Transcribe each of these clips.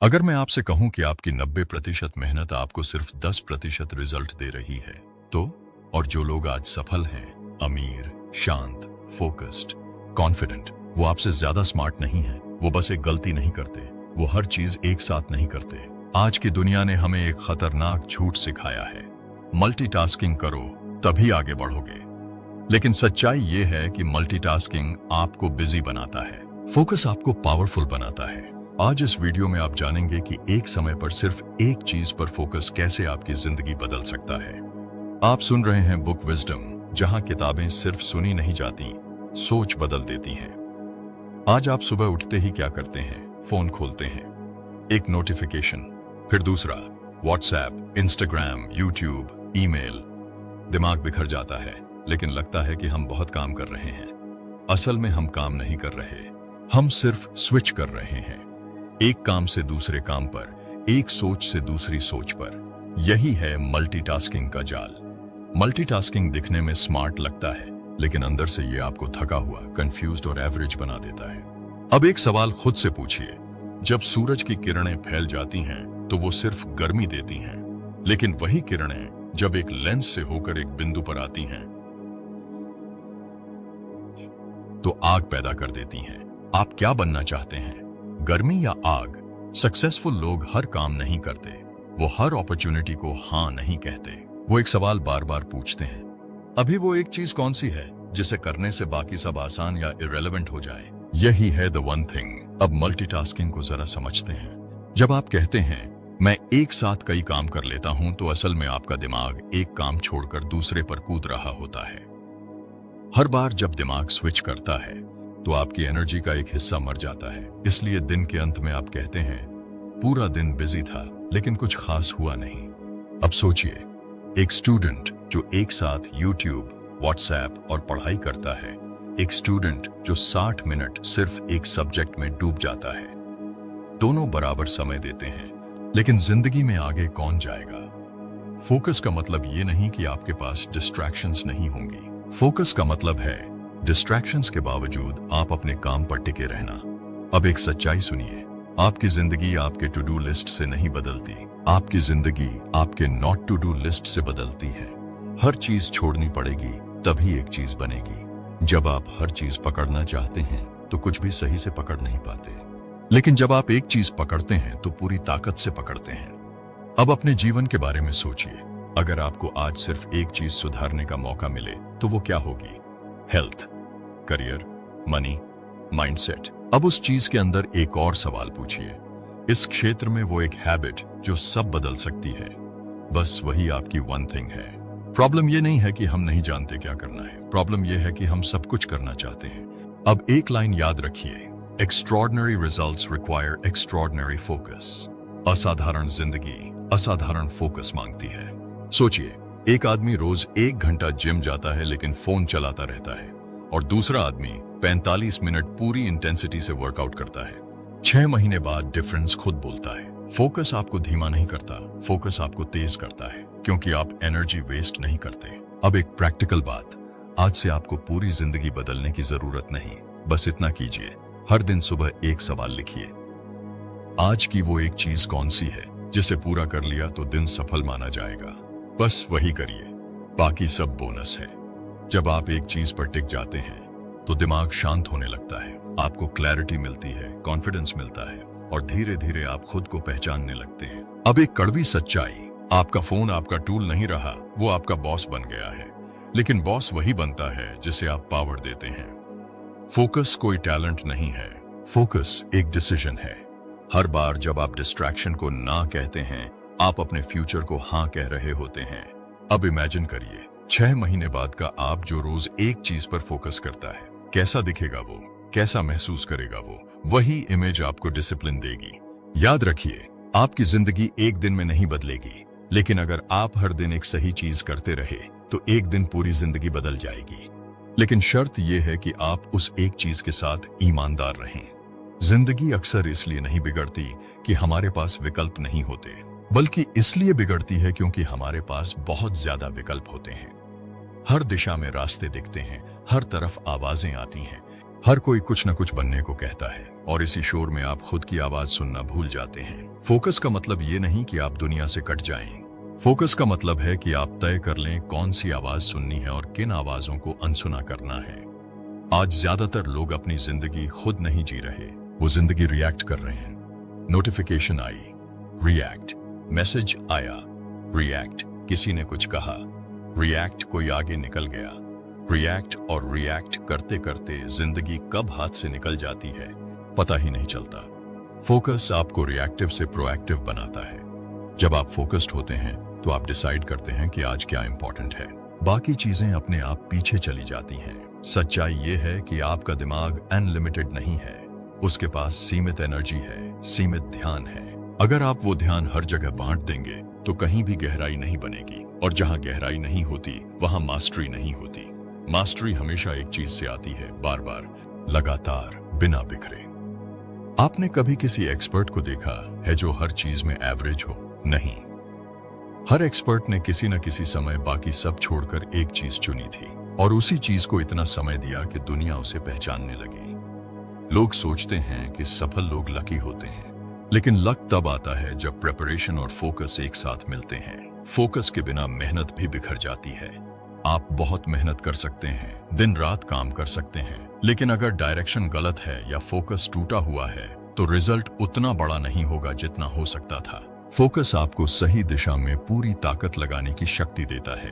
अगर मैं आपसे कहूं कि आपकी 90% मेहनत आपको सिर्फ 10% रिजल्ट दे रही है, तो और जो लोग आज सफल हैं, अमीर, शांत, फोकस्ड, कॉन्फिडेंट, वो आपसे ज्यादा स्मार्ट नहीं है। वो बस एक गलती नहीं करते, वो हर चीज एक साथ नहीं करते। आज की दुनिया ने हमें एक खतरनाक झूठ सिखाया है, मल्टीटास्किंग करो तभी आगे बढ़ोगे। लेकिन सच्चाई ये है कि मल्टीटास्किंग आपको बिजी बनाता है, फोकस आपको पावरफुल बनाता है। आज इस वीडियो में आप जानेंगे कि एक समय पर सिर्फ एक चीज पर फोकस कैसे आपकी जिंदगी बदल सकता है। आप सुन रहे हैं बुक विजडम, जहां किताबें सिर्फ सुनी नहीं जाती, सोच बदल देती हैं। आज आप सुबह उठते ही क्या करते हैं? फोन खोलते हैं, एक नोटिफिकेशन, फिर दूसरा, व्हाट्सएप, इंस्टाग्राम, यूट्यूब, ईमेल। दिमाग बिखर जाता है, लेकिन लगता है कि हम बहुत काम कर रहे हैं। असल में हम काम नहीं कर रहे, हम सिर्फ स्विच कर रहे हैं, एक काम से दूसरे काम पर, एक सोच से दूसरी सोच पर। यही है मल्टीटास्किंग का जाल। मल्टीटास्किंग दिखने में स्मार्ट लगता है, लेकिन अंदर से ये आपको थका हुआ, कंफ्यूज्ड और एवरेज बना देता है। अब एक सवाल खुद से पूछिए, जब सूरज की किरणें फैल जाती हैं तो वो सिर्फ गर्मी देती हैं, लेकिन वही किरणें जब एक लेंस से होकर एक बिंदु पर आती हैं तो आग पैदा कर देती हैं। आप क्या बनना चाहते हैं, गर्मी या आग? सक्सेसफुल लोग हर काम नहीं करते, वो हर अपॉर्चुनिटी को हाँ नहीं कहते। वो एक सवाल बार बार पूछते हैं, अभी वो एक चीज कौन सी है जिसे करने से बाकी सब आसान या इररिलेवेंट हो जाए? यही है द वन थिंग। अब मल्टीटास्किंग को जरा समझते हैं। जब आप कहते हैं मैं एक साथ कई काम कर लेता हूं, तो असल में आपका दिमाग एक काम छोड़कर दूसरे पर कूद रहा होता है। हर बार जब दिमाग स्विच करता है तो आपकी एनर्जी का एक हिस्सा मर जाता है। इसलिए दिन के अंत में आप कहते हैं पूरा दिन बिजी था लेकिन कुछ खास हुआ नहीं। अब सोचिए, एक स्टूडेंट जो एक साथ यूट्यूब, व्हाट्सएप और पढ़ाई करता है, एक स्टूडेंट जो 60 मिनट सिर्फ एक सब्जेक्ट में डूब जाता है। दोनों बराबर समय देते हैं, लेकिन जिंदगी में आगे कौन जाएगा? फोकस का मतलब ये नहीं कि आपके पास डिस्ट्रैक्शंस नहीं होंगी। फोकस का मतलब है डिस्ट्रैक्शंस के बावजूद आप अपने काम पर टिके रहना। अब एक सच्चाई सुनिए, आपकी जिंदगी आपके टू डू लिस्ट से नहीं बदलती, आपकी जिंदगी आपके नॉट टू डू लिस्ट से बदलती है। हर चीज छोड़नी पड़ेगी, तभी एक चीज बनेगी। जब आप हर चीज पकड़ना चाहते हैं तो कुछ भी सही से पकड़ नहीं पाते, लेकिन जब आप एक चीज पकड़ते हैं तो पूरी ताकत से पकड़ते हैं। अब अपने जीवन के बारे में सोचिए, अगर आपको आज सिर्फ एक चीज सुधारने का मौका मिले तो वो क्या होगी? Health, career, money, mindset. अब उस चीज के अंदर एक और सवाल पूछिए, इस क्षेत्र में वो एक हैबिट जो सब बदल सकती है। बस वही आपकी वन थिंग है। प्रॉब्लम ये नहीं है कि हम नहीं जानते क्या करना है, प्रॉब्लम ये है कि हम सब कुछ करना चाहते हैं। अब एक लाइन याद रखिए, extraordinary results require extraordinary focus. असाधारण जिंदगी असाधारण फोकस मांगती है। सोचिए, एक आदमी रोज 1 घंटा जिम जाता है लेकिन फोन चलाता रहता है, और दूसरा आदमी 45 मिनट पूरी इंटेंसिटी से वर्कआउट करता है। 6 महीने बाद डिफरेंस खुद बोलता है। फोकस आपको धीमा नहीं करता, फोकस आपको तेज करता है, क्योंकि आप एनर्जी वेस्ट नहीं करते। अब एक प्रैक्टिकल बात, आज से आपको पूरी जिंदगी बदलने की जरूरत नहीं, बस इतना कीजिए, हर दिन सुबह एक सवाल लिखिए, आज की वो एक चीज कौन सी है जिसे पूरा कर लिया तो दिन सफल माना जाएगा। बस वही करिए, बाकी सब बोनस है। जब आप एक चीज पर टिक जाते हैं तो दिमाग शांत होने लगता है, आपको क्लैरिटी मिलती है, कॉन्फिडेंस मिलता है, और धीरे धीरे आप खुद को पहचानने लगते हैं। अब एक कड़वी सच्चाई, आपका फोन आपका टूल नहीं रहा, वो आपका बॉस बन गया है। लेकिन बॉस वही बनता है जिसे आप पावर देते हैं। फोकस कोई टैलेंट नहीं है, फोकस एक डिसीजन है। हर बार जब आप डिस्ट्रैक्शन को ना कहते हैं, आप अपने फ्यूचर को हाँ कह रहे होते हैं। अब इमेजिन करिए, 6 महीने बाद का आप जो रोज एक चीज पर फोकस करता है, कैसा दिखेगा वो, कैसा महसूस करेगा वो? वही इमेज आपको डिसिप्लिन देगी। याद रखिए, आपकी जिंदगी एक दिन में नहीं बदलेगी, लेकिन अगर आप हर दिन एक सही चीज करते रहे तो एक दिन पूरी जिंदगी बदल जाएगी। लेकिन शर्त यह है कि आप उस एक चीज के साथ ईमानदार रहें। जिंदगी अक्सर इसलिए नहीं बिगड़ती कि हमारे पास विकल्प नहीं होते, बल्कि इसलिए बिगड़ती है क्योंकि हमारे पास बहुत ज्यादा विकल्प होते हैं। हर दिशा में रास्ते दिखते हैं, हर तरफ आवाजें आती हैं, हर कोई कुछ न कुछ बनने को कहता है और इसी शोर में आप खुद की आवाज सुनना भूल जाते हैं। फोकस का मतलब ये नहीं कि आप दुनिया से कट जाएं। फोकस का मतलब है कि आप तय कर लें कौन सी आवाज सुननी है और किन आवाजों को अनसुना करना है। आज ज्यादातर लोग अपनी जिंदगी खुद नहीं जी रहे, वो जिंदगी रिएक्ट कर रहे हैं। नोटिफिकेशन आई, रिएक्ट। मैसेज आया, रिएक्ट। किसी ने कुछ कहा, रिएक्ट। कोई आगे निकल गया, रिएक्ट। और रिएक्ट करते करते जिंदगी कब हाथ से निकल जाती है पता ही नहीं चलता। फोकस आपको रिएक्टिव से प्रोएक्टिव बनाता है। जब आप फोकस्ड होते हैं तो आप डिसाइड करते हैं कि आज क्या इंपॉर्टेंट है, बाकी चीजें अपने आप पीछे चली जाती हैं। सच्चाई ये है कि आपका दिमाग अनलिमिटेड नहीं है, उसके पास सीमित एनर्जी है, सीमित ध्यान है। अगर आप वो ध्यान हर जगह बांट देंगे तो कहीं भी गहराई नहीं बनेगी, और जहां गहराई नहीं होती वहां मास्टरी नहीं होती। मास्टरी हमेशा एक चीज से आती है, बार बार, लगातार, बिना बिखरे। आपने कभी किसी एक्सपर्ट को देखा है जो हर चीज में एवरेज हो? नहीं। हर एक्सपर्ट ने किसी न किसी समय बाकी सब छोड़कर एक चीज चुनी थी और उसी चीज को इतना समय दिया कि दुनिया उसे पहचानने लगी। लोग सोचते हैं कि सफल लोग लकी होते हैं, लेकिन लक तब आता है जब प्रेपरेशन और फोकस एक साथ मिलते हैं। फोकस के बिना मेहनत भी बिखर जाती है। आप बहुत मेहनत कर सकते हैं, दिन रात काम कर सकते हैं, लेकिन अगर डायरेक्शन गलत है या फोकस टूटा हुआ है तो रिजल्ट उतना बड़ा नहीं होगा जितना हो सकता था। फोकस आपको सही दिशा में पूरी ताकत लगाने की शक्ति देता है।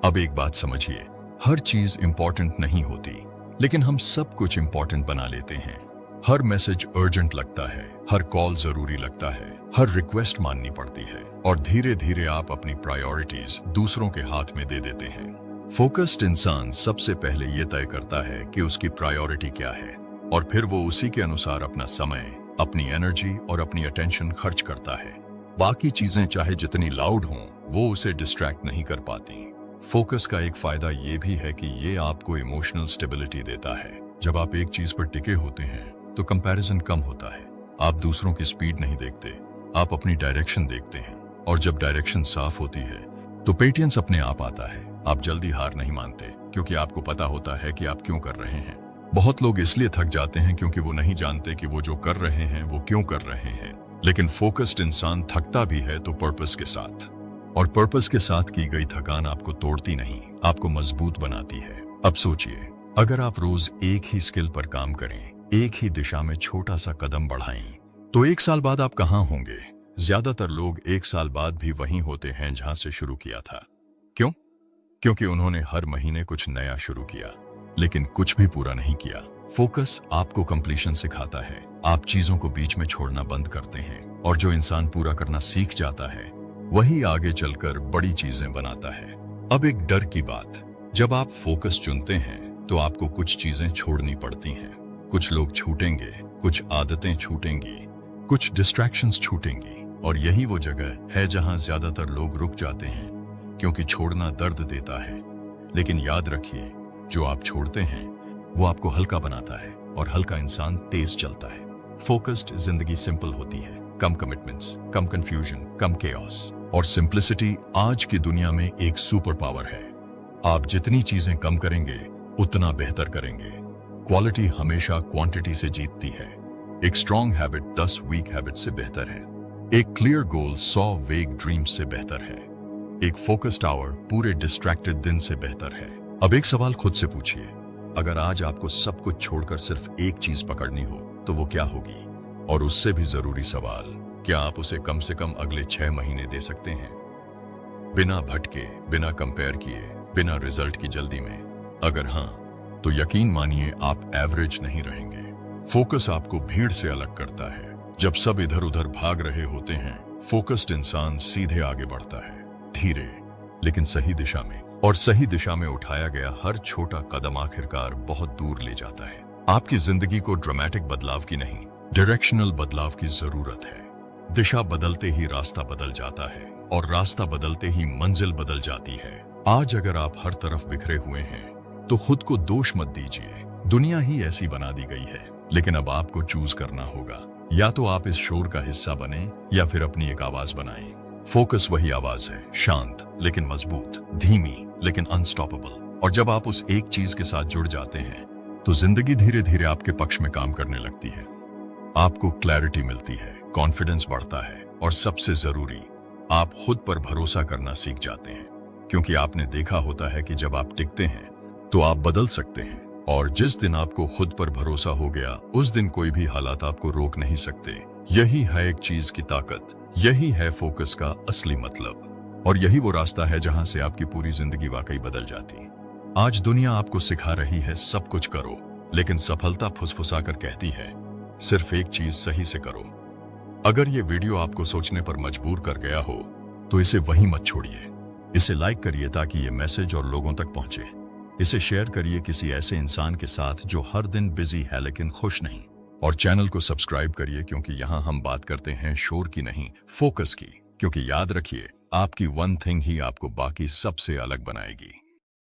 अब एक बात समझिए, हर चीज इंपॉर्टेंट नहीं होती, लेकिन हम सब कुछ इंपॉर्टेंट बना लेते हैं। हर मैसेज अर्जेंट लगता है, हर कॉल जरूरी लगता है, हर रिक्वेस्ट माननी पड़ती है, और धीरे धीरे आप अपनी प्रायोरिटीज दूसरों के हाथ में दे देते हैं। फोकस्ड इंसान सबसे पहले यह तय करता है कि उसकी प्रायोरिटी क्या है, और फिर वो उसी के अनुसार अपना समय, अपनी एनर्जी और अपनी अटेंशन खर्च करता है। बाकी चीजें चाहे जितनी लाउड हों, वो उसे डिस्ट्रैक्ट नहीं कर पाती। फोकस का एक फायदा ये भी है कि ये आपको इमोशनल स्टेबिलिटी देता है। जब आप एक चीज पर टिके होते हैं तो कंपैरिजन कम होता है। आप दूसरों की स्पीड नहीं देखते, आप अपनी डायरेक्शन देखते हैं, और जब डायरेक्शन साफ होती है तो पेशेंस अपने आप आता है। आप जल्दी हार नहीं मानते क्योंकि आपको पता होता है कि आप क्यों कर रहे हैं। बहुत लोग इसलिए थक जाते हैं क्योंकि वो नहीं जानते कि वो जो कर रहे हैं वो क्यों कर रहे हैं। लेकिन फोकस्ड इंसान थकता भी है तो पर्पस के साथ, और पर्पस के साथ की गई थकान आपको तोड़ती नहीं, आपको मजबूत बनाती है। अब सोचिए, अगर आप रोज एक ही स्किल पर काम करें, एक ही दिशा में छोटा सा कदम बढ़ाएं, तो 1 साल बाद आप कहां होंगे? ज्यादातर लोग 1 साल बाद भी वहीं होते हैं जहां से शुरू किया था। क्यों? क्योंकि उन्होंने हर महीने कुछ नया शुरू किया, लेकिन कुछ भी पूरा नहीं किया। फोकस आपको कंप्लीशन सिखाता है। आप चीजों को बीच में छोड़ना बंद करते हैं, और जो इंसान पूरा करना सीख जाता है वही आगे चलकर बड़ी चीजें बनाता है। अब एक डर की बात, जब आप फोकस चुनते हैं तो आपको कुछ चीजें छोड़नी पड़ती हैं। कुछ लोग छूटेंगे, कुछ आदतें छूटेंगी, कुछ डिस्ट्रैक्शंस छूटेंगी, और यही वो जगह है जहां ज्यादातर लोग रुक जाते हैं, क्योंकि छोड़ना दर्द देता है। लेकिन याद रखिए, जो आप छोड़ते हैं वो आपको हल्का बनाता है, और हल्का इंसान तेज चलता है। फोकस्ड जिंदगी सिंपल होती है, कम कमिटमेंट्स, कम कंफ्यूजन, कम केओस, और सिंप्लिसिटी आज की दुनिया में एक सुपर पावर है। आप जितनी चीजें कम करेंगे उतना बेहतर करेंगे। क्वालिटी हमेशा क्वांटिटी से जीतती है। एक स्ट्रॉन्ग हैबिट 10 वीक हैबिट से बेहतर है। एक क्लियर गोल 100 वेग ड्रीम्स से बेहतर है। एक फोकस्ड आवर पूरे डिस्ट्रैक्टेड दिन से बेहतर है। अब एक सवाल खुद से पूछिए, अगर आज आपको सब कुछ छोड़कर सिर्फ एक चीज पकड़नी हो तो वो क्या होगी? और उससे भी जरूरी सवाल, क्या आप उसे कम से कम अगले 6 महीने दे सकते हैं, बिना भटके, बिना कंपेयर किए, बिना रिजल्ट की जल्दी में? अगर हां, तो यकीन मानिए आप एवरेज नहीं रहेंगे। फोकस आपको भीड़ से अलग करता है। जब सब इधर उधर भाग रहे होते हैं, फोकस्ड इंसान सीधे आगे बढ़ता है, धीरे लेकिन सही दिशा में, और सही दिशा में उठाया गया हर छोटा कदम आखिरकार बहुत दूर ले जाता है। आपकी जिंदगी को ड्रामेटिक बदलाव की नहीं, डायरेक्शनल बदलाव की जरूरत है। दिशा बदलते ही रास्ता बदल जाता है, और रास्ता बदलते ही मंजिल बदल जाती है। आज अगर आप हर तरफ बिखरे हुए हैं तो खुद को दोष मत दीजिए, दुनिया ही ऐसी बना दी गई है। लेकिन अब आपको चूज करना होगा, या तो आप इस शोर का हिस्सा बने या फिर अपनी एक आवाज बनाएं। फोकस वही आवाज है, शांत लेकिन मजबूत, धीमी लेकिन अनस्टॉपेबल। और जब आप उस एक चीज के साथ जुड़ जाते हैं तो जिंदगी धीरे धीरे आपके पक्ष में काम करने लगती है। आपको क्लैरिटी मिलती है, कॉन्फिडेंस बढ़ता है और सबसे जरूरी, आप खुद पर भरोसा करना सीख जाते हैं, क्योंकि आपने देखा होता है कि जब आप टिकते हैं तो आप बदल सकते हैं, और जिस दिन आपको खुद पर भरोसा हो गया उस दिन कोई भी हालात आपको रोक नहीं सकते। यही है एक चीज की ताकत, यही है फोकस का असली मतलब, और यही वो रास्ता है जहां से आपकी पूरी जिंदगी वाकई बदल जाती। आज दुनिया आपको सिखा रही है सब कुछ करो, लेकिन सफलता फुसफुसा कर कहती है सिर्फ एक चीज सही से करो। अगर ये वीडियो आपको सोचने पर मजबूर कर गया हो तो इसे वहीं मत छोड़िए। इसे लाइक करिए ताकि ये मैसेज और लोगों तक पहुंचे। इसे शेयर करिए किसी ऐसे इंसान के साथ जो हर दिन बिजी है लेकिन खुश नहीं। और चैनल को सब्सक्राइब करिए, क्योंकि यहाँ हम बात करते हैं शोर की नहीं, फोकस की। क्योंकि याद रखिए, आपकी वन थिंग ही आपको बाकी सबसे अलग बनाएगी।